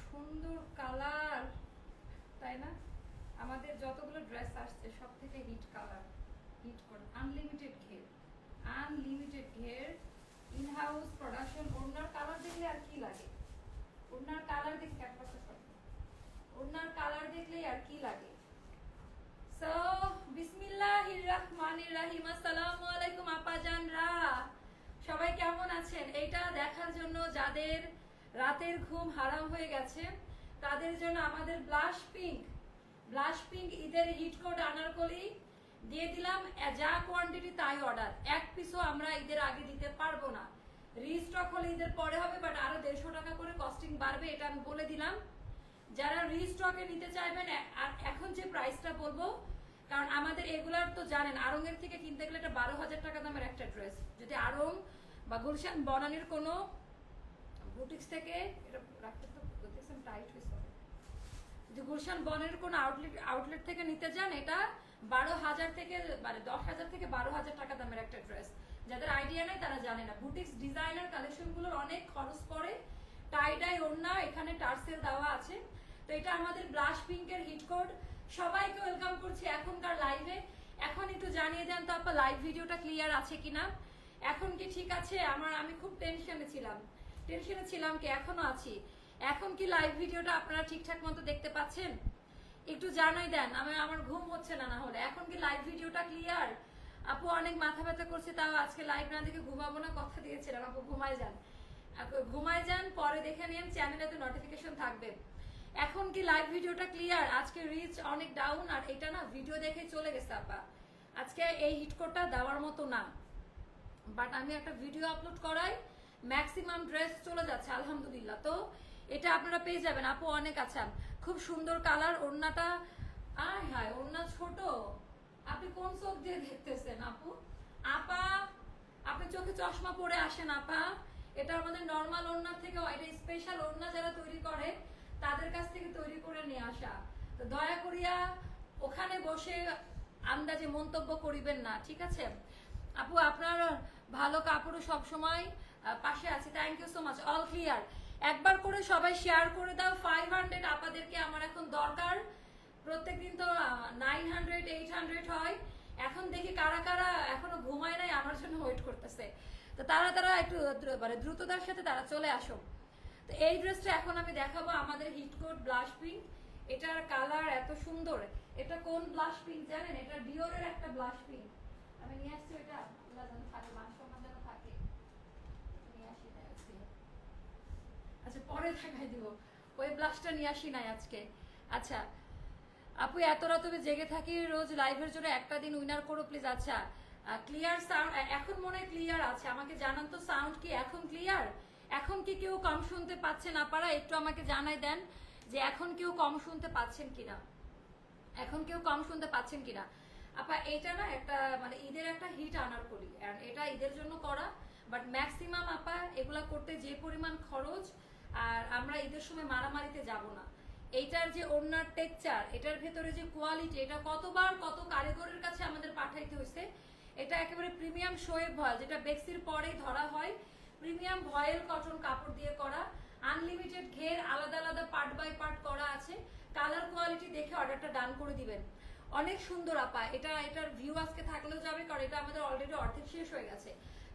সুন্দর কালার, তাই না? আমাদের যতগুলো ড্রেস আসছে সব থেকে হিট কালার, হিট করে আনলিমিটেড ঘের, আনলিমিটেড ঘের, in house production. Owner colour দেখলে আর কি লাগে, ওনার কালার দেখে ওনার কালার দেখলে আর কি লাগে। সো বিসমিল্লাহির রহমানির রহিম। আসসালামু আলাইকুম আপাজানরা, সবাই কেমন আছেন? এটা দেখার জন্য যাদের রাতের ঘুম হারাম হয়ে গেছে তাদের জন্য আমাদের ব্লাশ পিঙ্ক ঈদের হিট কোড আনারকলি দিয়ে দিলাম। যা কোয়ান্টিটি তাই অর্ডার, এক পিসও আমরা ঈদের আগে দিতে পারবো না। রিস্টক হলে ঈদের পরে হবে, বাট আরো 150 টাকা করে কস্টিং বাড়বে, এটা আমি বলে দিলাম। যারা রিস্টকে নিতে চাইবেন, আর এখন যে প্রাইসটা বলবো, কারণ আমাদের এগুলার তো জানেন আড়ং-এর থেকে কিনতে গেলে এটা 12,000 টাকা দামের একটা ড্রেস। যদি আড়ং বা গুলশান বনানীর কোনো বুটিক্স থেকে, এটা রাখতে তো দেখছেন টাইট হয়েছে, যদি গুলশান বনের কোনো আউটলেট থেকে নিতে যান, এটা 12,000 থেকে, মানে 10,000 থেকে 12,000 টাকা দামের একটা ড্রেস। যাদের আইডিয়া নেই তারা জানে না। বুটিক্স ডিজাইনার কালেকশন গুলোর অনেক খরচ পড়ে। টাই ডাই ওড়না, এখানে টার্সেল দেওয়া আছে। তো এটা আমাদের ব্লাশ পিঙ্কের হিট কোড। সবাইকে ওয়েলকাম করছি এখনকার লাইভে। এখন একটু জানিয়ে দেন তো আপা, লাইভ ভিডিওটা ক্লিয়ার আছে কিনা, এখন কি ঠিক আছে? আমি খুব টেনশনে ছিলাম কি এখনো আছি। এখন কি লাইভ ভিডিওটা আপনারা ঠিকঠাক মতো দেখতে পাচ্ছেন? একটু জানাই দেন, আমার ঘুম হচ্ছে না। না হলে এখন কি লাইভ ভিডিওটা ক্লিয়ার? আপু অনেক মাথা ব্যথা করছে, তাও আজকে লাইভ না দেখে ঘুমাবো না, কথা দিয়েছিলাম। আপু ঘুমায় যান, পরে দেখে নিন, চ্যানেলে তো নোটিফিকেশন থাকবে। এখন কি লাইভ ভিডিওটা ক্লিয়ার? আজকে রিচ অনেক ডাউন, আর এটা না ভিডিও দেখে চলে গেছে আপা। আজকে এই হিটকোডটা দেওয়ার মতো না, বাট আমি একটা ভিডিও আপলোড করাই, ম্যাক্সিমাম ড্রেস চলে যাচ্ছে আলহামদুলিল্লাহ। তো এটা আপনারা পেয়ে যাবেন। আপু অনেক আছেন, খুব সুন্দর কালার। ওড়নাটা আয় হায়, ওড়না ছোট। আপনি কোন চোখ দিয়ে দেখতেছেন আপু? আপা আপনি চোখে চশমা পরে আসেন আপা। এটা আমাদের নর্মাল ওড়নার থেকে, এটা স্পেশাল ওড়না যারা তৈরি করে তাদের কাছ থেকে তৈরি করে নিয়ে আসা। তো দয়া করিয়া ওখানে বসে আন্দাজে মন্তব্য করিবেন না, ঠিক আছে? আপু আপনার ভালো কাপড়ও সবসময় পাশে আছে, thank you so much. All clear, একবার করে সবাই শেয়ার করে দাও। 500 আপনাদেরকে আমার এখন দরকার। প্রত্যেকদিন তো 900 800 হয়। এখন দেখি কারা কারা এখনো ঘুমায় নাই, আমার জন্য ওয়েট করতেছে। তো তারা একটু মানে দ্রুততার সাথে তারা চলে আসো। তো এই ড্রেসটা এখন আমি দেখাবো, আমাদের হিটকোড ব্লাশ পিঙ্ক। এটার কালার এত সুন্দর। এটা কোন ব্লাশ পিঙ্ক জানেন? এটা ডিওরের একটা ব্লাশ পিঙ্ক। আমি নিয়ে আসছি, ওইটা আল্লাহ যেন থাকে, মান-সম্মান যেন থাকে। নিয়ে আসি না আজকে, আচ্ছা পরে দেখাই দিব। ওই ব্লাশটা নিয়ে আসি নাই আজকে। আচ্ছা আপু, এত রাত জেগে থাকি রোজ লাইভের জন্য, একটা দিন উইনার করো প্লিজ। আচ্ছা ক্লিয়ার সাউন্ড এখন মনে হয় ক্লিয়ার আছে, আমাকে জানান তো সাউন্ড কি এখন ক্লিয়ার? এখন কি কেউ কম শুনতে পাচ্ছেন আপনারা? একটু আমাকে জানাই দেন যে এখন কেউ কম শুনতে পাচ্ছেন কিনা, এখন কেউ কম শুনতে পাচ্ছেন কিনা। আপা এটা না একটা মানে ঈদের একটা হিট আনারকলি, এটা ঈদের জন্য করা, বাট ম্যাক্সিমাম আপা এগুলা করতে যে পরিমাণ খরচ, আর আমরা ঈদের সময় মারামারিতে যাব না। এইটার যে ওড়নার টেক্সচার, এটার ভেতরে যে কোয়ালিটি, এটা কতবার কত কারিগরের কাছে আমাদের পাঠাইতে হয়েছে। এটা একেবারে প্রিমিয়াম শোয়েব ভয়েল, যেটা বেক্সির পরেই ধরা হয়। প্রিমিয়াম ভয়েল কটন কাপড় দিয়ে করা, আনলিমিটেড ঘের, আলাদা আলাদা পার্ট বাই পার্ট করা আছে। কালার কোয়ালিটি দেখে অর্ডারটা ডান করে দিবেন। অনেক সুন্দর আপা, এটার ভিউ আজকে থাকলেও যাবে, কারণ এটা আমাদের অলরেডি অর্ধেক শেষ হয়ে গেছে।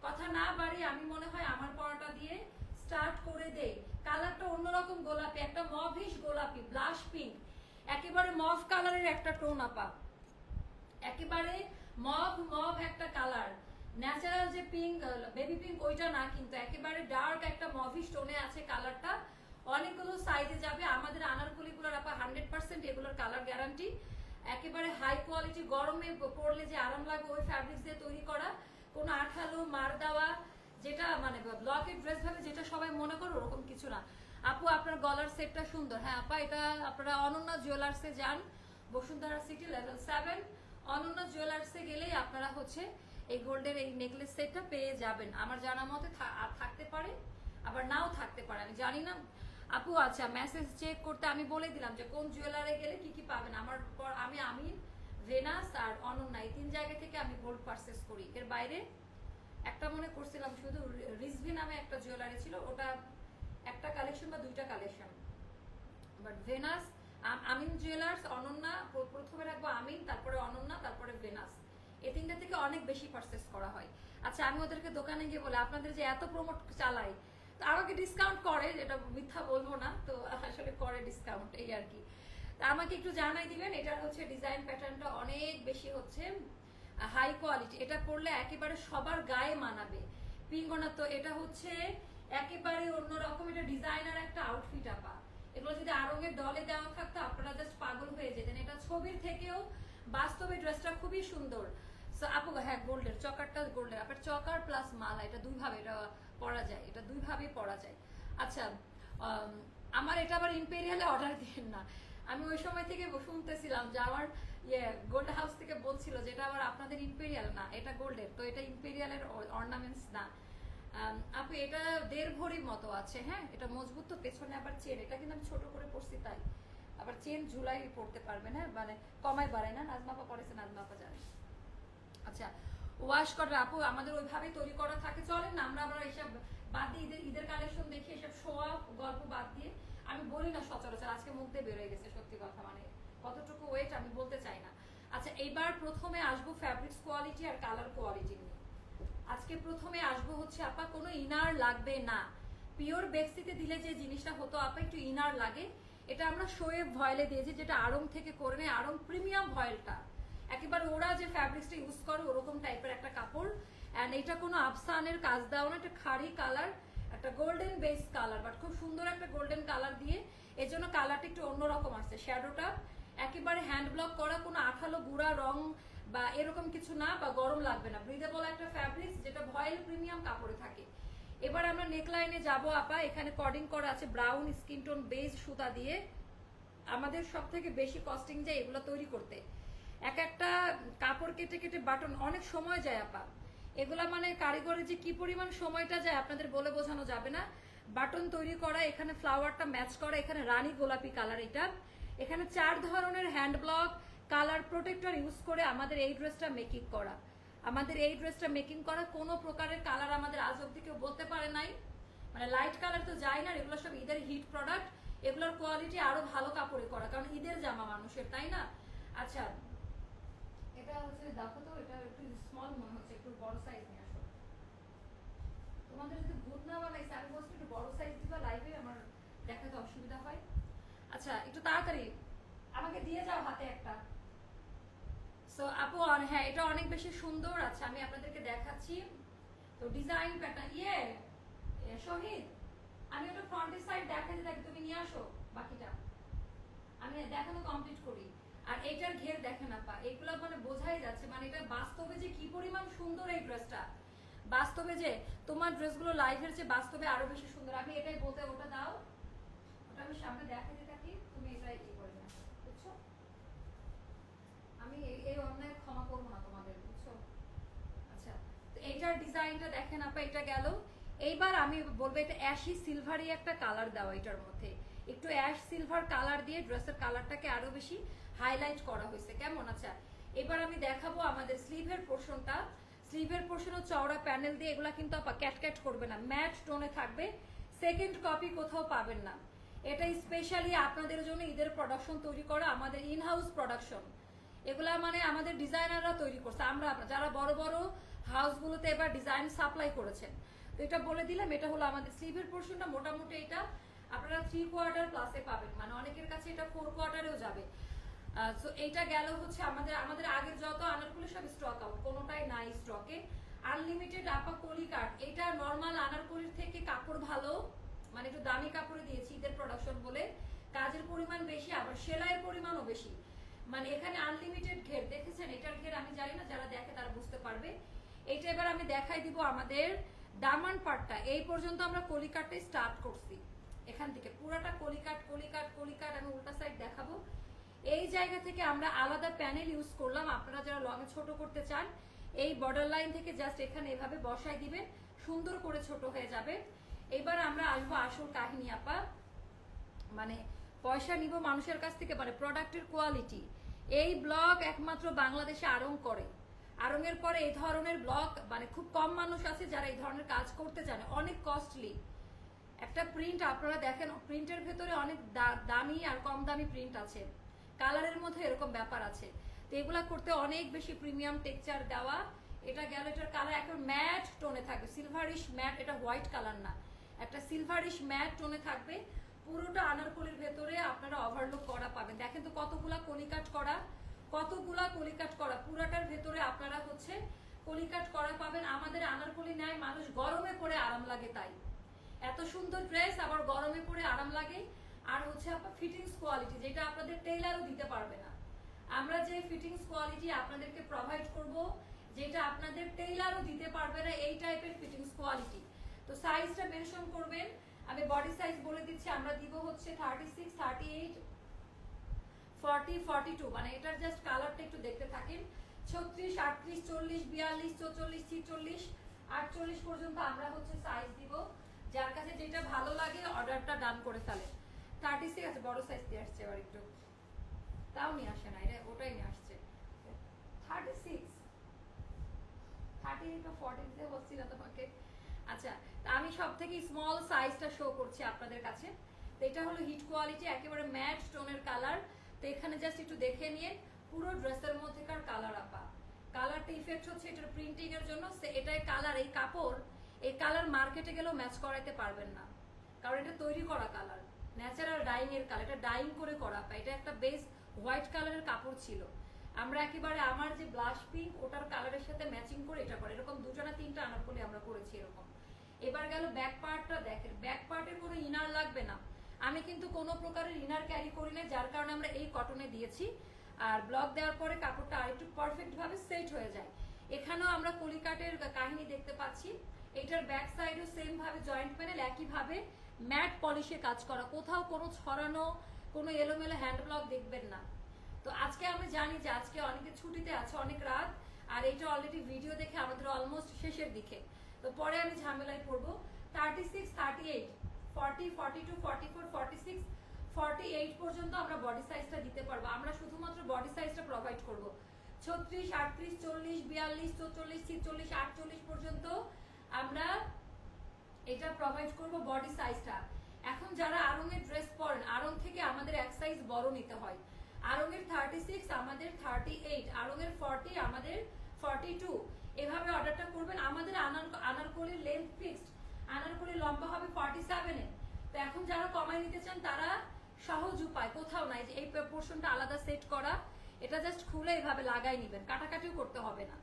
কথা না বাড়ি, আমি মনে হয় আমার পড়াটা দিয়ে স্টার্ট করে দেই। কালারটা অন্যরকম গোলাপি, একটা মভিশ গোলাপি, ব্লাশ পিঙ্ক, একেবারে মভ কালারের একটা টোন আপা, একেবারে মভ একটা কালার। ন্যাচারাল যে পিঙ্ক, বেবি পিঙ্ক ওইটা না, কিন্তু একেবারে ডার্ক একটা মভিশ টোনে আছে কালারটা। অনেকগুলো সাইজে যাবে আমাদের আনারকলিগুলোর আপা, 100% এগুলোর কালার গ্যারান্টি। একেবারে হাই কোয়ালিটি, গরমে পরলে যে আরাম লাগে ওই ফ্যাব্রিক্স দিয়ে তৈরি করা, কোনো আঠালো মার দেওয়া, যেটা মানে ব্লকের ড্রেস ভাবে যেটা সবাই মনে করো ওরকম কিছু না। আপু আপনার গলার সেটটা সুন্দর। হ্যাঁ আপা, এটা আপনারা অনন্যা জুয়েলার্সে যান, বসুন্ধরা সিটি লেভেল 7, অনন্যা জুয়েলার্সে গেলেই আপনারা হচ্ছে এই গোল্ডের এই নেকলেস সেটটা পেয়ে যাবেন। আমার জানা মতে থাকতে পারে, আবার নাও থাকতে পারে, আমি জানি না আপু। আচ্ছা মেসেজ চেক করতে আমি বলে দিলাম যে কোন জুয়েলারে গেলে কি কি পাবেন। আমার পর আমি ভেনাস আর অনন্যা এই 3 জায়গা থেকে আমি গোল্ড পারচেস করি। এর বাইরে একটা মনে করছিলাম শুধু রিজভি নামে একটা জুয়েলারি ছিল, ওটা একটা কালেকশন বা 2টা collection, but Venus, Amin jewellers, Ananya, প্রথমে রাখবো আমিন, তারপরে অনন্যা, তারপরে ভেনাস, এই তিনটা থেকে অনেক বেশি পারচেস করা হয়। আচ্ছা আমি ওদেরকে দোকানে গিয়ে বলে আপনাদের যে এত প্রমোট চালাই, তো আমাকে ডিসকাউন্ট করে, যেটা মিথ্যা বলবো না, তো আসলে করে ডিসকাউন্ট, এই আর কি। তা আমাকে একটু জানাই দিবেন, এটার হচ্ছে ডিজাইন প্যাটার্নটা অনেক বেশি হচ্ছে হাই কোয়ালিটি, এটা পরলে একেবারে সবার গায়ে মানাবে। পিঙ্গনা তো এটা হচ্ছে একেবারে অন্যরকম, এটা ডিজাইনার একটা আউটফিট আপা। এগুলো যদি আরঙের দলে দেওয়া থাকতো আপনারা জাস্ট পাগল হয়ে যেতেন। এটা ছবির থেকেও বাস্তবে ড্রেসটা খুবই সুন্দর। সো আপু হ্যাঁ গোল্ডের চকারটা গোল্ডের, আপনার চকার প্লাস মালা এটা দুইভাবে এটা পরা যায়, এটা দুইভাবে পরা যায়। আচ্ছা আমার এটা আবার ইম্পেরিয়ালে অর্ডার দিন না, আমি ওই সময় থেকে শুনতেছিলাম যে আমার গোল্ড হাউস থেকে বলছিল যে এটা আবার আপনাদের ইম্পেরিয়াল না, এটা গোল্ডের, তো এটা ইম্পেরিয়ালের অর্নামেন্টস না। আপু এটা 1.5 ভরির মতো আছে, হ্যাঁ এটা মজবুত, তো পেছনে আবার চেন, এটা কিন্তু আমি ছোট করে পরছি তাই, আবার চেন ঝুলাই পড়তে পারবেন, হ্যাঁ মানে কমাই বাড়ায় না। নাজমাপা পরেছে, নাজমাপা জানে। আচ্ছা ওয়াশ করার আপু আমাদের ওইভাবেই তৈরি করা থাকে, চলেন না আমরা আবার এইসব বাদ দিয়ে ঈদের কালেকশন দেখি, এসব শো অফ গল্প বাদ দিয়ে আমি বলি না সচরাচর, আজকে মুখ দিয়ে বেরোয় গেছে সত্যি কথা, মানে কতটুকু ওয়েট আমি বলতে চাই না। আচ্ছা এইবার প্রথমে আসবো ফ্যাব্রিক্স কোয়ালিটি আর কালার কোয়ালিটি নিয়ে। আজকে প্রথমে আসবো হচ্ছে আপা কোনো ইনার লাগবে না, পিওর বেক্সিতে দিলে যে জিনিসটা হতো আপা একটু ইনার লাগে, এটা আমরা শোয়েব ভয়েলে দিয়েছি, যেটা আড়ং থেকে করে নেয়, আড়ং প্রিমিয়াম ভয়েলটা একেবারে ওরা যে ফ্যাব্রিক্সটা ইউজ করে ওরকম টাইপের একটা কাপড়। অ্যান্ড এটা কোনো আফসানের কাজ দেওয়া না, একটা খাড়ি কালার, একটা গোল্ডেন বেস কালার, বাট খুব সুন্দর একটা গোল্ডেন কালার দিয়ে, এর জন্য কালারটা একটু অন্যরকম আসছে। শ্যাডোটা একেবারে হ্যান্ড ব্লক করা, কোনো আঠালো গুঁড়া রং বা এরকম কিছু না, বা গরম লাগবে না, ব্রিদেবল একটা ফ্যাব্রিক্স যেটা ভয়েল প্রিমিয়াম কাপড়ে থাকে। এবার আমরা নেকলাইনে যাব আপা, এখানে কর্ডিং করা আছে ব্রাউন স্কিন টোন বেজ সুতা দিয়ে। আমাদের সব থেকে বেশি কস্টিং যায় এগুলো তৈরি করতে, এক একটা কাপড় কেটে কেটে বাটন অনেক সময় যায় আপা, এগুলা মানে কারিগরের যে কি পরিমাণ সময়টা যায় আপনাদের বলে বোঝানো যাবে না। বাটন তৈরি করা, এখানে ফ্লাওয়ারটা ম্যাচ করা, এখানে রানী গোলাপি কালার, এটা এখানে 4 ধরনের hand block colour protector use করে আমাদের এই ড্রেসটা মেকিং করা। আমাদের এই ড্রেসটা মেকিং করা কোনো প্রকারের কালার আমাদের আজ অব্দি কেউ বলতে পারে নাই, মানে লাইট কালার তো যায় না, এগুলো সব ঈদের হিট প্রোডাক্ট, এগুলোর কোয়ালিটি আরো ভালো কাপড়ে করা, কারণ ঈদের জামা মানুষের, তাই না। আচ্ছা এটা হচ্ছে দেখো তো, এটা একটু স্মল মনে হচ্ছে, একটু বড় সাইজ নিয়ে আসো। তোমাদের যদি ভূত না বানাইছে আমি বলছি একটু বড় সাইজ দিবা, লাইভে আমার দেখাতে অসুবিধা হয়। আচ্ছা একটু তাড়াতাড়ি আমাকে দিয়ে যাও হাতে একটা। সো আপু হ্যাঁ এটা অনেক বেশি সুন্দর। আচ্ছা আমি আপনাদেরকে দেখাচ্ছি, তো ডিজাইন প্যাটার্ন শহীদ আমি ওটা ফ্রন্টের সাইড দেখাতে থাকি, তুমি নিয়ে আসো বাকিটা, আমি দেখানো কমপ্লিট করি। আর এটার ঘের দেখেন আপা, এগুলো মানে বোঝাই যাচ্ছে, মানে এটা বাস্তবে যে কি পরিমাণ সুন্দর এই ড্রেসটা, বাস্তবে যে তোমার ড্রেসগুলো লাইভের চেয়ে বাস্তবে আরো বেশি সুন্দর। আমি এটাই বলতে, ওটা দাও, ওটা আমি সামনে দেখাতে থাকি, তুমি এটাই করে না, বুঝছো। আমি এই অন্যায় ক্ষমা করবো না তোমাদের, বুঝছো। আচ্ছা তো এইটার ডিজাইনটা দেখেন আপা, এটা গেল। এইবার আমি বলবো এটা অ্যাশি সিলভারি একটা কালার দাও, এটার মধ্যে একটু অ্যাশ সিলভার কালার দিয়ে ড্রেসের কালারটাকে আরো বেশি হাইলাইট করা হয়েছে, কেমন। আচ্ছা এবার আমি দেখাবো আমাদের স্লিভের পোর্শনটা, স্লিভের পোর্শনও চওড়া প্যানেল দিয়ে, এগুলা কিন্তু আপা ক্যাটক্যাট করবে না, ম্যাট টোনে থাকবে, সেকেন্ড কপি কোথাও পাবেন না। এটা স্পেশালি আপনাদের জন্য ঈদের প্রোডাকশন তৈরি করা, আমাদের ইন হাউস প্রোডাকশন, এগুলা মানে আমাদের ডিজাইনাররা তৈরি করছে, আমরা যারা বড় বড় হাউসগুলোতে এবার ডিজাইন সাপ্লাই করেছেন। তো এটা বলে দিলাম, এটা হলো আমাদের স্লিভের পোর্শনটা, মোটামুটি এটা আপনারা 3/4 প্লাসে পাবেন, মানে অনেকের কাছে এটা 4/4-এও যাবে। সো এইটা গেল হচ্ছে আমাদের আগের যত আনারকুলি সব স্টক আউট, কোনোটাই নাই স্টকে। আনলিমিটেড আপা কলি কাট, এটা নর্মাল আনারকুলির থেকে কাপড় ভালো, মানে একটু দামি কাপড়ে দিয়েছি ঈদের প্রোডাকশন বলে, কাজের পরিমাণ বেশি, আবার সেলাইয়ের পরিমাণও বেশি, মানে এখানে আনলিমিটেড ঘের দেখেছেন, এটার ঘের আমি জানি না, যারা দেখে তারা বুঝতে পারবে। এইটা এবার আমি দেখাই দিব আমাদের দামান পাটটা, এই পর্যন্ত আমরা কলিকাটে স্টার্ট করছি, এখান থেকে পুরাটা কলিকাট কলিকাট কলিকাট, আমি উল্টা সাইড দেখাবো। এই জায়গা থেকে আমরা আলাদা প্যানেল ইউজ করলাম, আপনারা যারা লঙে ছোট করতে চান এই বর্ডার লাইন থেকে জাস্ট এখানে এভাবে বসাই দিবেন, সুন্দর করে ছোট হয়ে যাবে। এবার আমরা আসবো আসল কাহিনী আপা, মানে পয়সা নিব মানুষের কাছ থেকে, মানে প্রোডাক্টের কোয়ালিটি। এই ব্লগ একমাত্র বাংলাদেশে আড়ং করে, আড়ংয়ের পরে এই ধরনের ব্লগ মানে খুব কম মানুষ আছে যারা এই ধরনের কাজ করতে জানে, অনেক কস্টলি, একটা প্রিন্ট আপনারা দেখেন, প্রিন্টের ভেতরে অনেক দামি আর কম দামি প্রিন্ট আছে, কালারের মধ্যে এরকম ব্যাপার আছে। তো এগুলা করতে অনেক বেশি প্রিমিয়াম টেক্সচার দেওয়া। এটা গেল, এটার কালার এখন ম্যাট টোনে থাকবে, সিলভারিশ ম্যাট, এটা হোয়াইট কালার না, একটা সিলভারিশ ম্যাট টোনে থাকবে। পুরোটা আনারকলির ভেতরে আপনারা ওভারলুক করা পাবেন। দেখেন তো কতগুলা কলিকাট করা, কতগুলা কলিকাট করা, পুরাটার ভেতরে আপনারা হচ্ছে কলিকাট করা পাবেন। আমাদের আনারকলি নেয় মানুষ গরমে পরে আরাম লাগে, তাই এত সুন্দর ড্রেস আবার গরমে পরে আরাম লাগে। আর হচ্ছে আপনার ফিটিংস কোয়ালিটি, যেটা আপনাদের টেইলারও দিতে পারবে না। আমরা যে ফিটিংস কোয়ালিটি আপনাদেরকে প্রোভাইড করব, যেটা আপনাদের টেইলারও দিতে পারবে না, এই টাইপের ফিটিংস কোয়ালিটি। তো সাইজটা মেনশন করবেন, আমি বডি সাইজ বলে দিচ্ছি, আমরা দিব হচ্ছে 36, 38, 40, 42, মানে এটার জাস্ট কালারটা একটু দেখতে থাকেন। 36, 38, 40, 42, 44, 46, 48 পর্যন্ত আমরা হচ্ছে সাইজ দিব। যার কাছে যেটা ভালো লাগে অর্ডারটা ডান করে ফেলে। 36 আছে, বড় সাইজ দিয়ে আসছে, আবার একটু তাও নিয়ে আসে না, ওটাই নিয়ে আসছে 36, 38 বা 40 দিয়ে বলছি না তোমাকে। আচ্ছা, আমি সব থেকে স্মল সাইজটা শো করছি আপনাদের কাছে। তো এটা হলো হিট কোয়ালিটি, একেবারে ম্যাট টোনের কালার। তো এখানে জাস্ট একটু দেখে নিয়ে পুরো ড্রেসের মধ্যেকার কালার আপা, কালারটা ইফেক্ট হচ্ছে এটার প্রিন্টিং এর জন্য। এটাই কালার, এই কাপড়, এই কালার মার্কেটে গেলেও ম্যাচ করাইতে পারবেন না, কারণ এটা তৈরি করা কালার, ন্যাচারাল ডাইং এর কালার, এটা ডাইং করে করা আপা। এটা একটা বেস হোয়াইট কালারের কাপড় ছিল, আমরা একেবারে আমার যে ব্লাশ পিঙ্ক ওটার কালারের সাথে ম্যাচিং করে এটা করে, এরকম দুটো না তিনটা আনারকলি আমরা করেছি এরকম। এবার গেল ব্যাক পার্টটা দেখেন, ব্যাক পার্টের কোনো ইনার লাগবে না। আমি কিন্তু কোনো প্রকারের ইনার ক্যারি করি না, যার কারণে আমরা এই কটনে দিয়েছি। আর ব্লক দেওয়ার পরে কাপড়টা আরেকটু পারফেক্ট ভাবে সেট হয়ে যায়। এখানেও আমরা কলিকাটের কাহিনী দেখতে পাচ্ছি। এটার ব্যাক সাইডও সেম ভাবে জয়েন্ট প্যানেল, একই ভাবে ম্যাট পলিশে কাজ করা, কোথাও কোনো ছড়ানো কোনো এলোমেলো হ্যান্ড ব্লক দেখবেন না। তো আজকে আমরা জানি যে আজকে অনেকে ছুটিতে আছে, অনেক রাত, আর এটা অলরেডি ভিডিও দেখে আমাদের অলমোস্ট শেষের দিকে, তো পরে আমি ঝামেলায় পড়বো। 36, 38, 40, 42, 44, 46, 48 পর্যন্ত আমরা বডি সাইজটা দিতে পারবো। আমরা শুধুমাত্র বডি সাইজটা প্রোভাইড করব। 36, 38, 40, 42, 44, 46, 48 পর্যন্ত আমরা এটা প্রোভাইড করব বডি সাইজটা। এখন যারা আরঙের ড্রেস পরেন, আরং থেকে আমাদের এক সাইজ বড় নিতে হয়। আরঙের 36 আমাদের 38, আরঙের 40 আমাদের 42, এভাবে অর্ডারটা করবেন। আমাদের আনারকলির লেন্থ ফিক্সড, আনারকলির লম্বা হবে 47 এ। তো এখন যারা কমাই নিতে চান তারা সহজ উপায়, কোথাও নাই যে এই পোর্শনটা আলাদা সেট করা, এটা জাস্ট খুলে এভাবে লাগাই নিবেন, কাটাকাটিও করতে হবে না।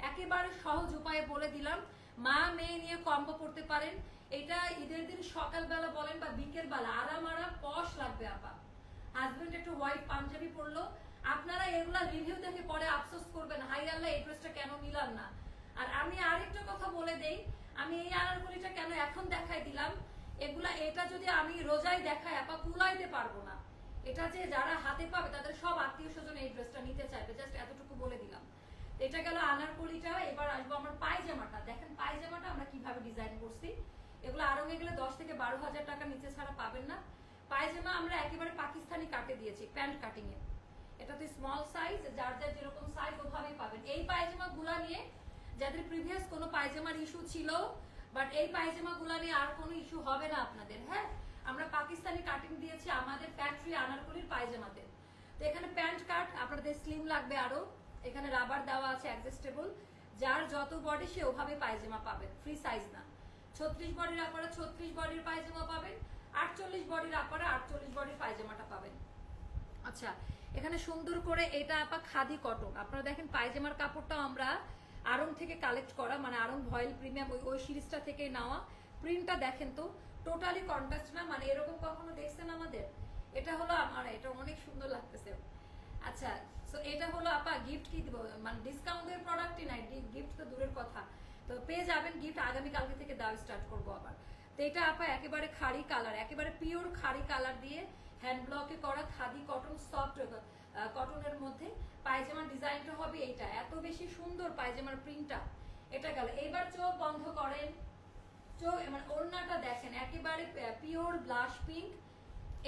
একেবারে সহজ উপায়ে বলে দিলাম, মা মেয়ে নিয়ে কম্বো করতে পারেন। এটা ঈদের দিন সকালবেলা বলেন বা বিকেল বেলা আরাম আরাম পশ লাগবে আপা। হাজবেন্ড একটু হোয়াইট পাঞ্জাবি পরলো, আপনারা এগুলা রিভিউ দেখে পরে আফসোস করবেন, হাই আল্লাহ এই ড্রেসটা কেন নিলাম না। আর আমি আরেকটা কথা বলে দেই, আমি এই আনারকলিটা কেন এখন দেখাই দিলাম, এগুলা এটা যদি আমি রোজায় দেখাই আপা কুলাইতে পারবো না। এটা যে যারা হাতে পাবে তাদের সব আত্মীয় স্বজন এই ড্রেসটা নিতে চাইবে, জাস্ট এতটুকু বলে দিলাম। এটা গেল আনারকলিটা। এবার আসবো আমার পায়জামাটা। দেখেন পায়জামাটা আমরা কিভাবে ডিজাইন করছি। এগুলো আরঙে গেলে 10 থেকে 12,000 টাকা নিচে ছাড়া পাবেন না। পায়জামা আমরা একেবারে পাকিস্তানি কাটে দিয়েছি, প্যান্ট কাটিং এ। এটা তো স্মল সাইজ, যার যার যেরকম সাইজ ওভাবেই পাবেন। এই পায়জামা গুলা নিয়ে যাদের প্রিভিয়াস কোনো পায়জামার ইস্যু ছিল, বাট এই পায়জামা গুলা নিয়ে আর কোনো ইস্যু হবে না আপনাদের। হ্যাঁ, আমরা পাকিস্তানি কাটিং দিয়েছি আমাদের ফ্যাক্টরি আনারকলির পায়জামাতে। তো এখানে প্যান্ট কাট, আপনাদের স্লিম লাগবে আরো, এখানে রাবার দেওয়া আছে অ্যাডজাস্টেবল, যার যত বডি সে ওভাবে পায়জামা পাবেন, ফ্রি সাইজ না। 36 বডির আপনারা 36 বডির পায়জামা পাবেন, 48 বডির আপনারা 48 বডির পায়জামাটা পাবেন। আচ্ছা, এখানে সুন্দর করে এটা আপা খাদি কটন, আপনারা দেখেন পায়জামার কাপড়টাও আমরা আরং থেকে কালেক্ট করা, মানে আরং ভয়েল প্রিমিয়াম ওই সিরিজটা থেকে নেওয়া। প্রিন্টটা দেখেন তো টোটালি কন্ট্রাস্ট না, মানে এরকম কখনো দেখছেন আমাদের? এটা হলো আমার, এটা অনেক সুন্দর লাগতেছে। আচ্ছা, সো এটা হলো আপা গিফট কি দিব, মানে ডিসকাউন্টের প্রোডাক্টই নাই, গিফট তো দূরের কথা। তো পেয়ে যাবেন গিফট, আগামী কালকে থেকে দেওয়া স্টার্ট করবো আবার। তো এটা আপা একেবারে খাড়ি কালার, একেবারে পিওর খাড়ি কালার দিয়ে হ্যান্ড ব্লকে করা খাদি কটন, সফট কটনের মধ্যে পায়জামার ডিজাইনটা হবে এইটা। এত বেশি সুন্দর পায়জামার প্রিন্টটা। এটা গেল। এবার চোখ বন্ধ করেন, চোখ মানে ওড়নাটা দেখেন একেবারে পিওর ব্লাশ পিঙ্ক।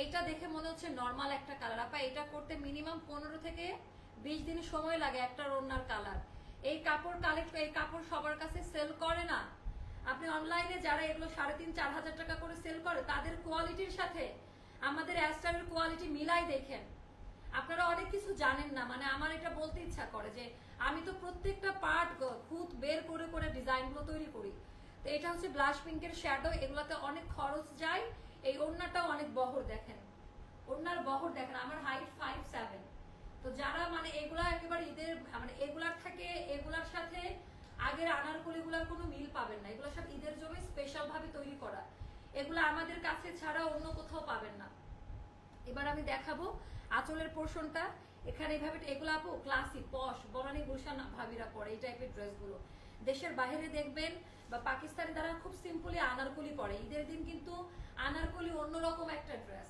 এটা দেখে মনে হচ্ছে নর্মাল একটা কালার আপা, এটা করতে মিনিমাম 15 থেকে 20 দিন সময় লাগে একটা ওড়নার কালার। এই কাপড় কালেক্ট, এই কাপড় সবার কাছে সেল করে না। আপনি অনলাইনে যারা এগুলো 3,500-4,000 টাকা করে সেল করে তাদের কোয়ালিটির সাথে আমাদের অ্যাস্টারের কোয়ালিটি মিলাই দেখেন। আপনারা অনেক কিছু জানেন না, মানে আমার এটা বলতে ইচ্ছা করে যে আমি তো প্রত্যেকটা পার্ট খুদ বের করে করে ডিজাইনগুলো তৈরি করি। তো এটা হচ্ছে ব্লাশ পিঙ্কের শ্যাডো, এগুলোতে অনেক খরচ যায়। এই ওড়নাটাও অনেক বহর, দেখেন ওড়নার বহর দেখেন, আমার হাইট 5'7". তো যারা মানে এগুলা একেবারে ঈদের মানে এগুলার থেকে এগুলার সাথে আগের আনারকলিগুলার কোনো মিল পাবেন না, এগুলো সব ঈদের জন্য স্পেশাল ভাবে তৈরি করা, এগুলো আমাদের কাছে ছাড়া অন্য কোথাও পাবেন না। এবার আমি দেখাবো আঁচলের পোর্শনটা। এখানে এইভাবে এগুলো আপু ক্লাসিক পশ বনানী গুলশান ভাবিরা পরে এই টাইপের ড্রেসগুলো। দেশের বাইরে দেখবেন বা পাকিস্তানি তারা খুব সিম্পলি আনারকলি পরে, ঈদের দিন কিন্তু আনারকলি অন্যরকম একটা ড্রেস,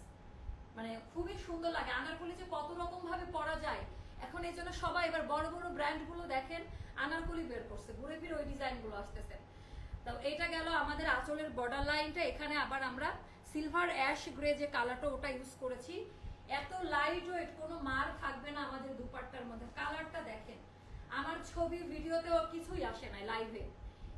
মানে খুবই সুন্দর লাগে। আনারকলি যে কত রকম ভাবে পরা যায় এখন, এই জন্য সবাই এবার বড় বড় ব্র্যান্ড গুলো দেখেন আনারকলি বের করছে, ঘুরে ফিরে ওই ডিজাইন গুলো আসতেছে। তো এটা গেল আমাদের আঁচলের বর্ডার লাইনটা। এখানে আবার আমরা সিলভার অ্যাশ গ্রে যে কালারটা ওটা ইউজ করেছি। এত লাইট ওয়েট, কোনো মার থাকবে না আমাদের দুপাট্টার মধ্যে। কালারটা দেখেন, আমার ছবি ভিডিওতেও কিছুই আসে না, লাইভে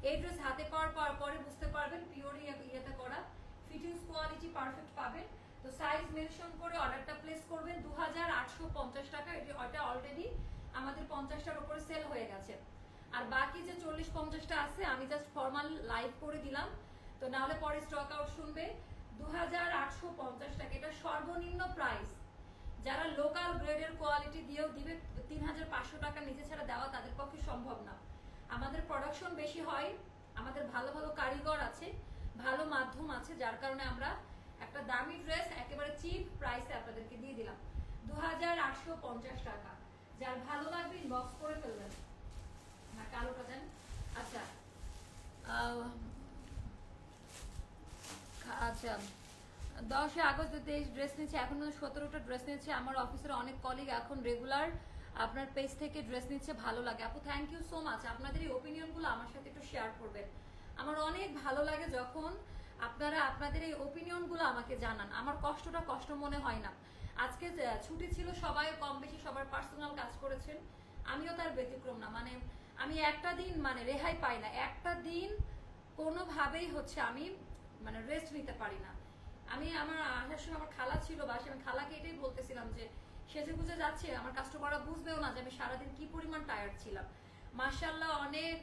এই ড্রেস হাতে পাওয়ার পরে বুঝতে পারবেন পিওর ইয়েতে করা। ফিটিংস কোয়ালিটি পারফেক্ট পাবেন। তো সাইজ মেনশন করে অর্ডারটা প্লেস করবেন। 2,850 টাকা। এটা অলরেডি আমাদের 50টার উপরে সেল হয়ে গেছে, আর বাকি যে 40-50টা আছে আমি জাস্ট ফর্মাল লাইভ করে দিলাম, তো না হলে পরে স্টক আউট শুনবে। 2,850 টাকা এটা সর্বনিম্ন প্রাইস। যারা লোকাল গ্রেডের কোয়ালিটি দিয়েও দিবে 3,500 টাকা নিচে ছাড়া দেওয়া তাদের পক্ষে সম্ভব না। আমাদের প্রোডাকশন বেশি হয়, আমাদের ভালো ভালো কারিগর আছে, ভালো মাধ্যম আছে, যার কারণে আমরা একটা দামি ড্রেস একেবারে চিপ প্রাইসে আপনাদেরকে দিয়ে দিলাম। 2,850 টাকা। যার ভালো লাগবে ইনবক্স করে ফেলবেন। না কালোটা দেন। আচ্ছা আচ্ছা 10 আগস্ট 23 ড্রেস নিয়েছে, এখন 17টা ড্রেস নিয়েছে। আমার অফিসের অনেক কলিগ এখন রেগুলার আপনার পেজ থেকে ড্রেস নিচ্ছে, ভালো লাগে। আপু থ্যাংক ইউ সো মাচ, আপনাদের এই ওপিনিয়নগুলো আমার সাথে একটু শেয়ার করবেন। আমার অনেক ভালো লাগে যখন আপনারা আপনাদের এই ওপিনিয়নগুলো আমাকে জানান, আমার কষ্টটা কষ্ট মনে হয় না। আজকে ছুটি ছিল, সবাই কম বেশি সবার পার্সোনাল কাজ করেছেন, আমিও তার ব্যতিক্রম না। মানে আমি একটা দিন মানে রেহাই পাই না, একটা দিন কোনোভাবেই হচ্ছে আমি মানে রেস্ট নিতে পারি না। আমি আমার আসার সময় আমার খালা ছিল বাসে, আমি খালাকে এটাই বলতেছিলাম যে সেজে গুজে যাচ্ছে, আমার কাস্টমাররা বুঝবেও না যে আমি সারাদিন কি পরিমাণ টায়ার্ড ছিলাম। মাশাআল্লাহ অনেক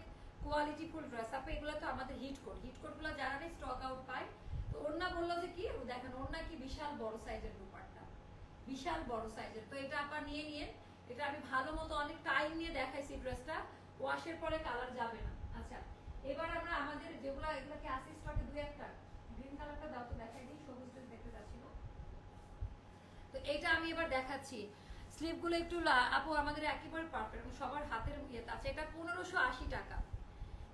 কোয়ালিটিফুল ড্রেস। আপনি এগুলো তো আমাদের হিটকোটগুলো যারা নেই স্টক আউট পায়। তো ওড়না বললো যে কি দেখেন, ওড়না কি বিশাল বড় সাইজের দুপাট্টা, বিশাল বড় সাইজের। তো এটা আপনার নিয়ে এটা আমি ভালো মতো অনেক টাইম নিয়ে দেখাইছি ড্রেসটা, ওয়াশের পরে কালার যাবে না। আচ্ছা এবার আমরা আমাদের যেগুলো এগুলোকে আসি স্টকে দুই একটা গ্রিন কালারটা দাও তো দেখাই দিই, সবুজ ড্রেস দেখতে যাচ্ছিল। তো এইটা আমি এবার দেখাচ্ছি। স্লিপগুলো একটু আপু আমাদের একেবারে পারফেক্ট, সবার হাতের ইয়েতে আছে। এটা 1580 টাকা,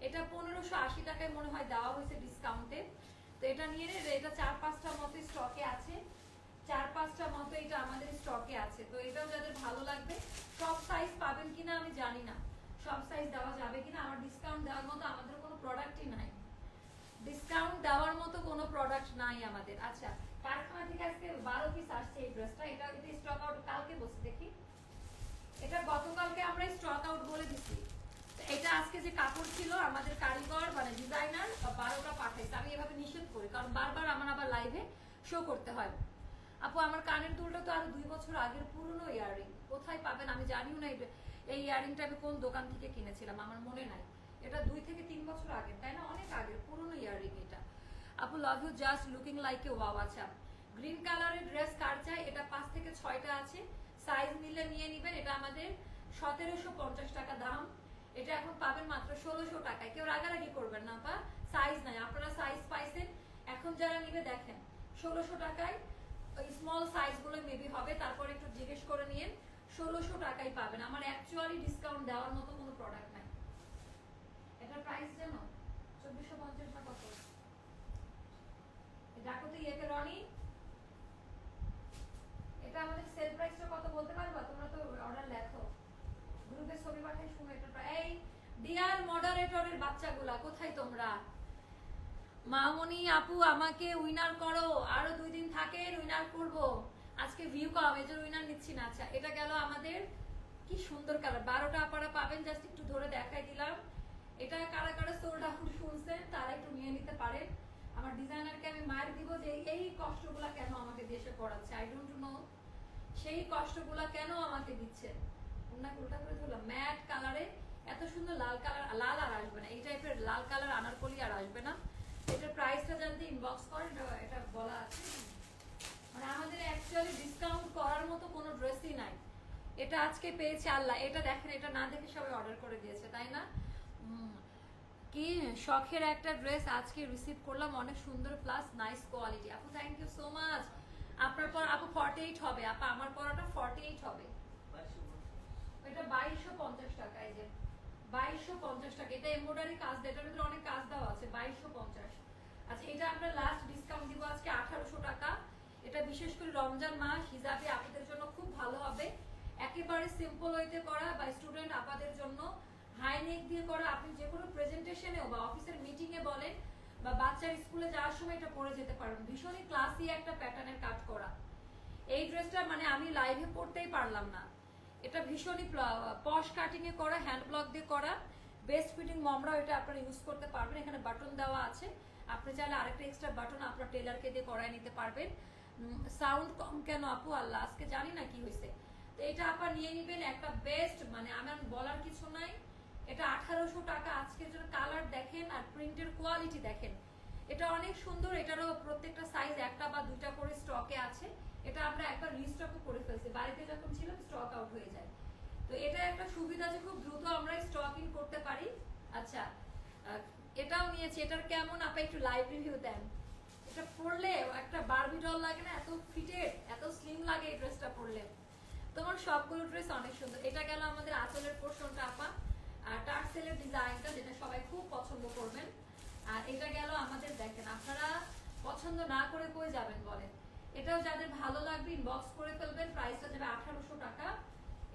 এটা 1580 টাকায় মনে হয় দেওয়া হয়েছে ডিসকাউন্টে। তো এটা নিয়ে এটা 4-5টা মতো স্টকে আছে, 4-5টা মতো এটা আমাদের স্টকে আছে। তো এটাও যাদের ভালো লাগবে, সব সাইজ পাবেন কিনা আমি জানি না, সব সাইজ দেওয়া যাবে কিনা। আমার ডিসকাউন্ট দেওয়ার মতো আমাদের কোনো প্রোডাক্টই নাই, ডিসকাউন্ট দেওয়ার মতো কোনো প্রোডাক্ট নাই আমাদের। আচ্ছা কারখানা থেকে আজকে 12 পিস আসছে এই ড্রেসটা, এটা স্টক আউট কালকে বসে দেখি, এটা গতকালকে আমরা স্টক আউট বলে দিছি। এটা আজকে যে কাপড় ছিল আমাদের কারিগর মানে ডিজাইনার 12টা পাঠাইছে, আমি এভাবে নিষেধ করি কারণ বারবার আমার আবার লাইভে শো করতে হয়। আপু আমার কানের দুলটা তো আরো 2 বছর আগের পুরনো ইয়াররিং, কোথায় পাবেন আমি জানিও না। এই ইয়াররিংটা আমি কোন দোকান থেকে কিনেছিলাম আমার মনে নাই, এটা 2 থেকে 3 বছর আগে, তাই না, অনেক আগের পুরনো ইয়াররিং এটা। আপু love you just looking like a wow. আচ্ছা গ্রিন কালারের ড্রেস কার চাই, এটা 5 থেকে 6টা আছে, সাইজ মিলে নিয়ে নেবেন। এটা আমাদের 1750 টাকা দাম, এটা এখন পাবেন মাত্র 1600 টাকায়। কেউ রাগারাগি করবেন না বা সাইজ নাই, আপনারা সাইজ পাইছেন, এখন যারা নিবে দেখেন 1600 টাকায়। ওই স্মল সাইজগুলো মেবি হবে, তারপর একটু জিজ্ঞেস করে নিয়ে 1600 টাকায় পাবেন। আমার অ্যাকচুয়ালি ডিসকাউন্ট দেওয়ার মতো কোনো প্রোডাক্ট নাই। এটার প্রাইস জানো 2450 না কত? ডাকো তো ইয়েকে রনি, এটা আমাদের সেল প্রাইসটা কত বলতে পারবা? তোমরা তো অর্ডার লেখো, গ্রুপে ছবি পাঠাই শুনো। এটা এই ডিয়ার মডারেটরের বাচ্চাগুলা কোথায় তোমরা? মামনি আপু আমাকে উইনার করো, আরো 2 দিন থাকে উইনার করব। আজকে ভিউ কম এজন্য উইনার নিচ্ছি না। আচ্ছা এটা গেল আমাদের কি সুন্দর কালার, 12টা আপনারা পাবেন, জাস্ট একটু ধরে দেখাই দিলাম। এটা কারা কারা সোল্ড আউট শুনছেন তারা একটু নিয়ে নিতে পারেন। আমার ডিজাইনারকে আমি মার দিব যে এই কষ্টগুলা কেন আমাকে দেশে করাচ্ছে, আই ডোন্ট নো সেই কষ্টগুলা কেন আমাকে দিচ্ছে। ওনাকে উল্টা করে ধরলাম, ম্যাট কালারে এত সুন্দর লাল কালার, লাল আর আসবে না, এই টাইপের লাল কালার আনারকলি আর আসবে না। এটার প্রাইসটা জানতে ইনবক্স করেন, এটা বলা আছে। মানে আমাদের অ্যাকচুয়ালি ডিসকাউন্ট করার মতো কোনো ড্রেসই নাই। এটা আজকে পেয়েছি আল্লাহ, এটা দেখেন, এটা না দেখে সবাই অর্ডার করে দিয়েছে তাই না? কি শখের একটা ড্রেস আজকে রিসিভ করলাম, অনেক সুন্দর প্লাস নাইস কোয়ালিটি। আপু থ্যাংক ইউ সো মাচ। আপনার পর আপু 48 হবে, আপা আমার পরাটা 48 হবে। এটা 2250 টাকা, এই যে 2250 টাকা। এটা এমব্রয়ডারি কাজ, এটার ভিতরে অনেক কাজ দেওয়া আছে, 2250। আচ্ছা এটা আমরা লাস্ট ডিসকাউন্ট দিব আজকে 1800 টাকা। এটা বিশেষ করে রমজান মাস হিসাবে আপনাদের জন্য খুব ভালো হবে। একেবারে সিম্পল ওয়েতে করা বা স্টুডেন্ট আপনাদের জন্য হাই নেক দিয়ে করা। আপনি যে কোনো প্রেজেন্টেশনেও বা অফিসের মিটিং এ বলেন বা বাচ্চার স্কুলে যাওয়ার সময় এটা পরে যেতে পারবেন। ভীষণই ক্লাসি একটা প্যাটার্নের কাজ করা এই ড্রেসটা, মানে আমি লাইভে পড়তেই পারলাম না। এটা ভীষণই পশ কাটিং এ করা, হ্যান্ড ব্লক দিয়ে করা, বেস্ট ফিটিং মমরাও এটা আপনারা ইউজ করতে পারবেন। এখানে বাটন দেওয়া আছে, আপনি চাইলে আরেকটা এক্সট্রা বাটন আপনার টেলারকে দিয়ে করায় নিতে পারবেন। সাউন্ড কম কেন আপু আল্লাহ, আজকে জানি না কি হয়েছে। তো এটা আপনার নিয়ে নিবেন, একটা বেস্ট, মানে আমার বলার কিছু নাই। এটা 1800 টাকা আজকের জন্য। কালার দেখেন আর প্রিন্টের কোয়ালিটি দেখেন, এটা অনেক সুন্দর। এটারও প্রত্যেকটা সাইজ একটা বা দুইটা করে স্টকে আছে। এটা আমরা একবার রিস্টকও করে ফেলছি, বাড়িতে যখন ছিল স্টক আউট হয়ে যায়। তো এটা একটা সুবিধা যে খুব দ্রুত আমরা স্টক ইন করতে পারি। আচ্ছা এটাও নিয়েছি, এটার কেমন আপা একটু লাইভ রিভিউ দেন। এটা পরলে একটা বারবি ডল লাগে না, এত ফিটেড এত স্লিম লাগে এই ড্রেসটা পরলে। তোমার সবগুলো ড্রেস অনেক সুন্দর। এটা গেল আমাদের আঁচলের পোর্শনটা আপা, আর টার্সেলের ডিজাইনটা যেটা সবাই খুব পছন্দ করবেন। আর এটা গেল আমাদের, দেখেন আপনারা পছন্দ না করে কই যাবেন বলেন। এটাও যাদের ভালো লাগবে ইনবক্স করে ফেলবেন, প্রাইসটা যাবে 1800 টাকা।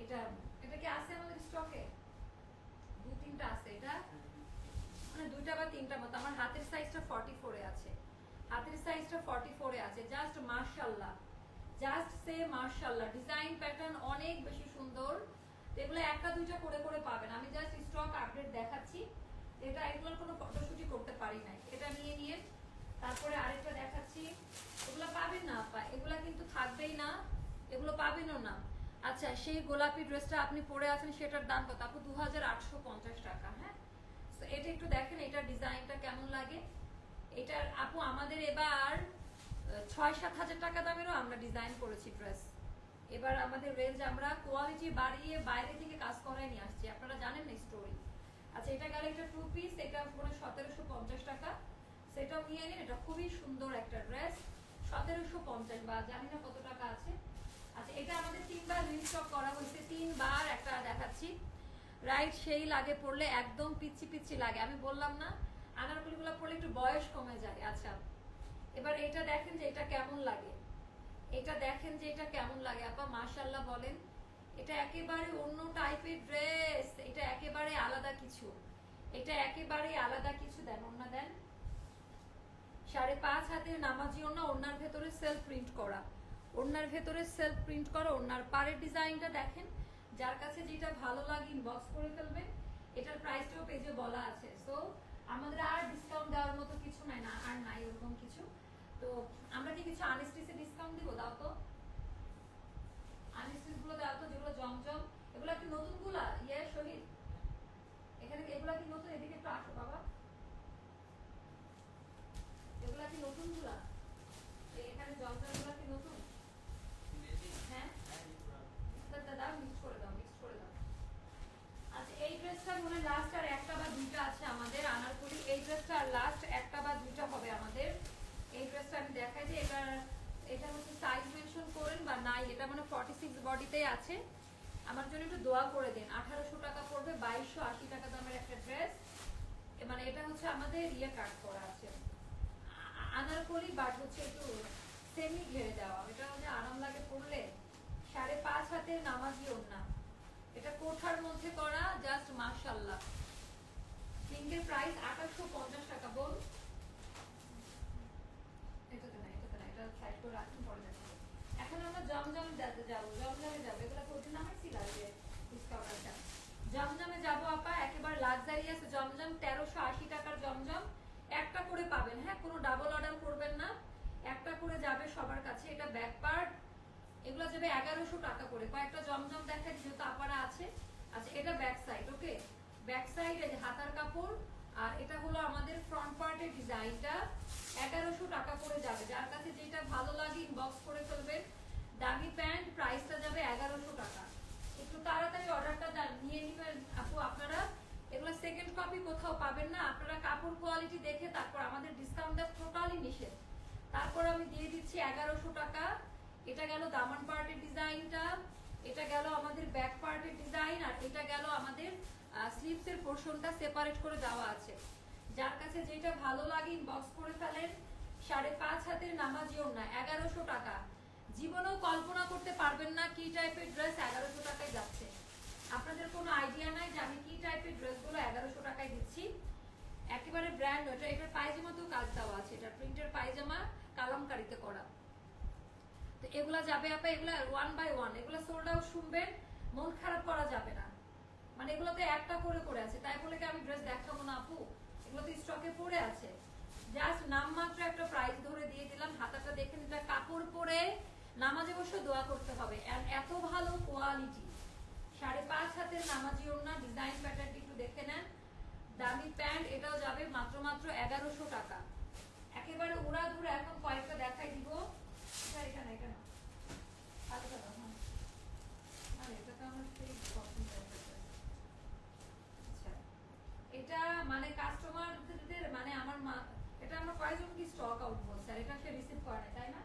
এটা এটা কি আছে আমাদের স্টকে? দু তিনটা আছে, এটা মানে দুইটা বা তিনটা মতো। আমার হাতের সাইজটা 44 এ আছে, হাতের সাইজটা 44 এ আছে। জাস্ট মাশাআল্লাহ, জাস্ট সে মাশাআল্লাহ। ডিজাইন প্যাটার্ন অনেক বেশি সুন্দর। এগুলো একটা দুইটা করে করে পাবেন, আমি জাস্ট স্টক আপডেট দেখাচ্ছি। এটা এগুলোর কোনো ফটোশুটই করতে পারি নাই, এটা নিয়ে নিয়ে। তারপরে আরেকটা দেখাচ্ছি, এগুলো পাবেন না আপা, এগুলা কিন্তু থাকবেই না, এগুলো পাবেনও না। আচ্ছা সেই গোলাপি ড্রেসটা আপনি পরে আছেন, সেটার দাম কত আপু? 2850 টাকা। হ্যাঁ তো এটা একটু দেখেন, এটার ডিজাইনটা কেমন লাগে। এটার আপু আমাদের এবার 6-7 হাজার টাকা দামেরও আমরা ডিজাইন করেছি ড্রেস। এবার আমাদের রেঞ্জ আমরা কোয়ালিটি বাড়িয়ে বাইরে থেকে কাজ করাই নিয়ে আসছি, আপনারা জানেন না স্টোরি। আচ্ছা এটা গেল একটা 2 পিস, এটা পুরো 1750 টাকা। সেটাও নিয়ে নিন, এটা খুবই সুন্দর একটা ড্রেস। 1750 বা জানি না কত টাকা আছে। আচ্ছা এটা আমাদের 3 বার রিস্টক করা হয়েছে, 3 বার একটা দেখাচ্ছি। রাইট সেই লাগে পড়লে, একদম পিচ্ছি পিচ্ছি লাগে। আমি বললাম না আনারকলিগুলো পড়লে একটু বয়স কমে যায়। আচ্ছা এবার এটা দেখেন যে এটা কেমন লাগে, এটা দেখেন যে এটা কেমন লাগে আপা, মাশাআল্লাহ বলেন। এটা একেবারে অন্য টাইপের ড্রেস, এটা একেবারে আলাদা কিছু, এটা একেবারে আলাদা কিছু। দেন ওড়না দেন, 5.5 হাতের নামাজি ওড়না, ওড়নার ভেতরে সেলফ প্রিন্ট করা, ওড়নার ভেতরে সেলফ প্রিন্ট করা। ওড়নার পাড়ের ডিজাইনটা দেখেন, যার কাছে যেটা ভালো লাগে ইনবক্স করে ফেলবেন। এটার প্রাইসটাও পেজে বলা আছে। সো আমাদের আর ডিসকাউন্ট দেওয়ার মতো কিছু নাই, না আর নাই ওরকম কিছু। তো আমরা কি কিছু আনস্টিচে ডিসকাউন্ট দিব? দাও তো আনস্টিচ গুলো দাও তো, যেগুলো জমজম। এগুলো কি নতুন গুলা? ইয়ে শহীদ এখানে এগুলা কি নতুন? এদিকে একটু আসো বাবা, এগুলা কি নতুন গুলা? এখানে জমজম গুলা কি নতুন? হ্যাঁ দাও, মিক্স করে দাও, মিক্স করে দাও। আচ্ছা এই ড্রেসটা মনে লাস্ট আর একটা বা দুইটা আছে আমাদের আনারকলি। এই ড্রেসটা আর লাস্ট একটা বা দুইটা হবে আমাদের। এই ড্রেসটা আমি দেখাই যে এটা হচ্ছে সাইজ মেনশন করেন বা নাই, এটা মানে 46 বডিতেই আছে। আমার জন্য একটু দোয়া করে দিন। 1800 টাকা পড়বে, 2280 টাকা দামের একটা ড্রেস। মানে এটা হচ্ছে আমাদের ইয়ে কাট করা আছে আনারকলি, বাট হচ্ছে একটু সেমি ঘেরে দেওয়া। এটা হচ্ছে আরাম লাগে পরলে। 5.5 হাতের নামাজি ওড়না, এটা কোঠার মধ্যে করা, জাস্ট মাশাআল্লাহ। পিঙ্কের প্রাইস 2850 টাকা। বল এটাতে না, এটাতে না, এটা সাইড করে রাখুন, পরে দেখাবো। এখন আমরা জমজম যাবো, জমজমে যাবো। এগুলো প্রতিদিন আমার ছিল যে ডিসকাউন্ট আছে। জমজমে যাবো আপা, একেবারে লাক্সারিয়াস জমজম, 1380 টাকার জমজম। একটা করে পাবেন, হ্যাঁ, কোনো ডাবল অর্ডার করবেন না, একটা করে যাবে সবার কাছে। এটা ব্যাক পার্ট, এগুলো যাবে 1100 টাকা করে। কয়েকটা জমজম দেখাই যেহেতু আপারা আছে। আচ্ছা, এটা ব্যাক সাইড, ওকে, ব্যাক সাইড এই যে হাতার কাপড়, আর এটা হলো আমাদের ফ্রন্ট পার্টের ডিজাইনটা। 1100 টাকা করে যাবে। যার কাছে যেটা ভালো লাগে ইনবক্স করে ফেলবেন। দামি প্যান্ট, প্রাইসটা যাবে 1100 টাকা। একটু তাড়াতাড়ি অর্ডারটা নিয়ে নেবেন আপু আপনারা। এগুলো সেকেন্ড কপি কোথাও পাবেন না। আপনারা কাপড় কোয়ালিটি দেখে তারপর, আমাদের ডিসকাউন্ট দেওয়া টোটালি নিষেধ। তারপর আমি দিয়ে দিচ্ছি 1100 টাকা। এটা গেল দামান পার্টের ডিজাইনটা, এটা গেল আমাদের ব্যাক পার্টের ডিজাইন, আর এটা গেল আমাদের স্লিভসের পোরশনটা সেপারেট করে দেওয়া আছে। যার কাছে যেটা ভালো লাগে ইনবক্স করে ফেলেন। 5.5 হাতের নামাজি ওড়না, 1100 টাকা। জীবনেও কল্পনা করতে পারবেন না কি টাইপের ড্রেস 1100 টাকায় যাচ্ছে। আপনাদের কোনো আইডিয়া নাই যে আমি কি টাইপের ড্রেসগুলো 1100 টাকায় দিচ্ছি। একেবারে ব্র্যান্ড। এটার পায়জামাতেও কাজ দেওয়া আছে, এটা প্রিন্টের পায়জামা, কালামকারিতে করা। তো এগুলা যাবে আপা, এগুলা 1 বাই 1, এগুলা সোল্ড আউট। শুনবেন, মন খারাপ করা যাবে না। মানে এগুলোতে একটা করে করে আছে, তাই বলে কি আমি ড্রেস দেখাবো না আপু? এগুলো তো স্টকে পড়ে আছে। জাস্ট নামমাত্র একটা প্রাইস ধরে দিয়ে দিলাম। হাতাটা দেখেন, এটা কাপড় পরে নামাজে বসে দোয়া করতে হবে, এত ভালো কোয়ালিটি। 5.5 হাতের নামাজি ওড়না, ডিজাইন প্যাটার্নটি একটু দেখে নেন। দামি প্যান্ট, এটাও যাবে মাত্র 1100 টাকা। একেবারে উড়াধুরা। এখন কয়েকটা দেখাই দিব। এখানে এখানে হাতটা দাও। আর এটা তো আমার সেই পছন্দ। আচ্ছা, এটা মানে কাস্টমারদের মানে আমার এটা আমার কয়েকজন কি স্টক আউট বলছে, আর এটা সে রিসিভ করে না, তাই না?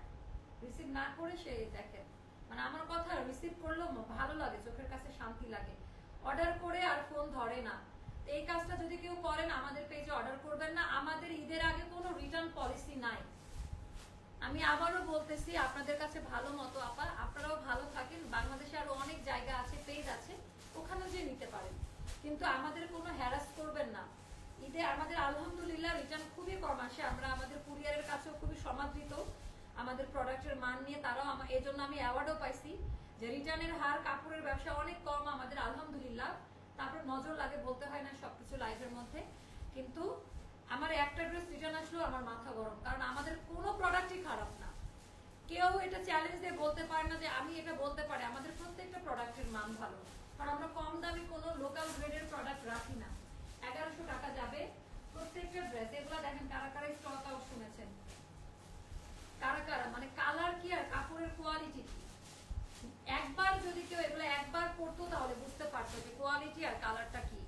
রিসিভ না করে সে দেখেন, মানে আমার কথা রিসিভ করলেও ভালো লাগে, চোখের কাছে শান্তি লাগে। অর্ডার করে আর ফোন ধরে না। তো এই কাজটা যদি কেউ করেন, আমাদের পেজে অর্ডার করবেন না। আমাদের ঈদের আগে কোনো রিটার্ন পলিসি নাই। আমি আবারও বলতেছি আপনাদের কাছে ভালো মতো আপা, আপনারাও ভালো থাকেন। বাংলাদেশে আরো অনেক জায়গা আছে, পেজ আছে, ওখানে যে নিতে পারেন, কিন্তু আমাদের কোনো হ্যারাস করবেন না। ঈদে আমাদের আলহামদুলিল্লাহ রিটার্ন খুবই কম আসে। আমরা আমাদের কুরিয়ারের কাছেও খুবই সমাদৃত আমাদের প্রোডাক্টের মান নিয়ে। তারাও এই জন্য আমি অ্যাওয়ার্ডও পাইছি যে রিটার্নের হার কাপড়ের ব্যবসা অনেক কম আমাদের আলহামদুলিল্লাহ। তারপর নজর লাগে, বলতে হয় না সবকিছু লাইফের মধ্যে। কিন্তু আমার একটা ড্রেস রিটার্ন আসলেও আমার মাথা গরম, কারণ আমাদের কোনো প্রোডাক্টই খারাপ না। কেউ এটা চ্যালেঞ্জ দিয়ে বলতে পারে না যে আমি এটা বলতে পারি। আমাদের প্রত্যেকটা প্রোডাক্টের মান ভালো, কারণ আমরা কম দামি কোনো লোকাল গ্রেডের প্রোডাক্ট রাখি না। 1100 টাকা যাবে প্রত্যেকটা ড্রেস। এগুলো দেখেন কারা কারা স্টক আউট শুনেছেন, কারা কারা, মানে কালার কি আর কাপড়ের কোয়ালিটি কি। একবার যদি কেউ এগুলো একবার পড়তো তাহলে বুঝতে পারতো যে কোয়ালিটি আর কালারটা কি।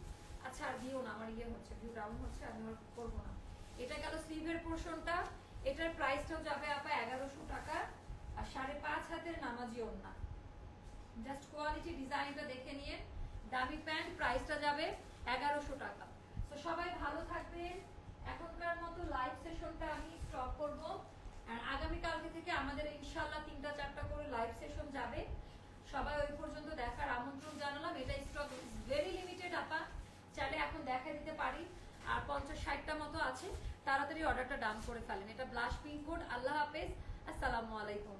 আচ্ছা, আর দিও না, আমার ইয়ে হচ্ছে, ভিউ ডাউন হচ্ছে, আমি আর করবো না। এটা গেল স্লিভের পোরশনটা। এটার প্রাইসটাও যাবে আপা 1100 টাকা, আর 5.5 হাতের নামাজি ওড়না। জাস্ট কোয়ালিটি ডিজাইনটা দেখে নিয়ে। দামি প্যান্ট, প্রাইসটা যাবে 1100 টাকা। তো সবাই ভালো থাকবেন। এখনকার মতো লাইভ সেশনটা আমি স্টপ করব, আর আগামীকালকে থেকে আমাদের ইনশাআল্লাহ 3টা-4টা করে লাইভ সেশন যাবে। সবাই ওই পর্যন্ত দেখার আমন্ত্রণ জানালাম। এটা স্টক ভেরি লিমিটেড আপা, চাইলে এখন দেখা দিতে পারি। আর 50-60টা মতো আছে, তাড়াতাড়ি অর্ডারটা ডান করে ফেলেন। এটা ব্লাশ পিঙ্ক কোড। আল্লাহ হাফেজ, আসসালামু আলাইকুম।